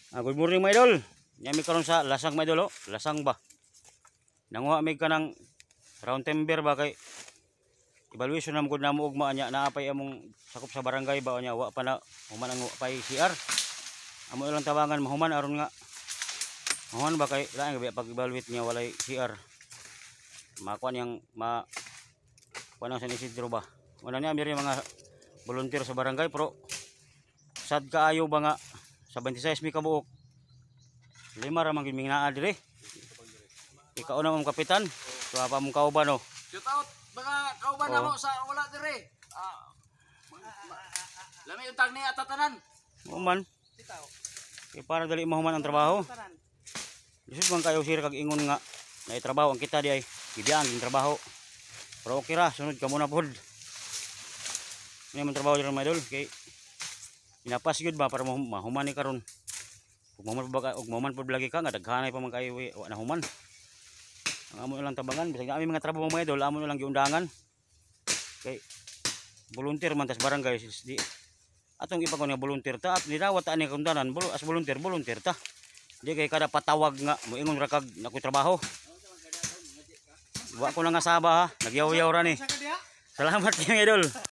Good morning mga idol. Nyami karon sa lasang mga idol, oh. Lasang ba. Nanguha mig kanang round timber ba kay evaluation na gud namo ugma nya naapay among sakop sa barangay ba nya wa pa na human ang pay CR. Amo ilang tabangan mahuman aron nga mahuman ba kay lain gabi pag evaluate niya walay CR. Makuan yang kuan sa Isidro ba. Una niya miri mga volunteer sa barangay pero sad kaayo ba nga sa 26 mi kabuok. Lima ra man gid mingnaa dire. Ikaw na mong kapitan. So apa mong kauban no. Shout out mga kauban namo sa wala dire. Lami untang ni atatanan. Human. Kay para dali mahuman ang trabaho. Lisod man kayo sir kag ingon nga na trabaho ang kita di ay gidiyang ang trabaho. Pero okay ra sunod ka muna pod. Ini man trabaho diri mga idol kay inapas gyud ba para mahuman ni karon. Ug mahuman pod lagi ka nga daghanay pa man kayo wa na human. Ang amo lang tabangan bisag na mga trabaho mga idol amo lang giundangan. Kay volunteer man tas barangay di atong ipakon nga volunteer ta at nidawat ta ani kundanan as volunteer ta. Di kay kada patawag nga moingon ra kag nakoy trabaho. Wa ko lang nga saba ha, nagyaw-yaw ra ni. Salamat mga idol.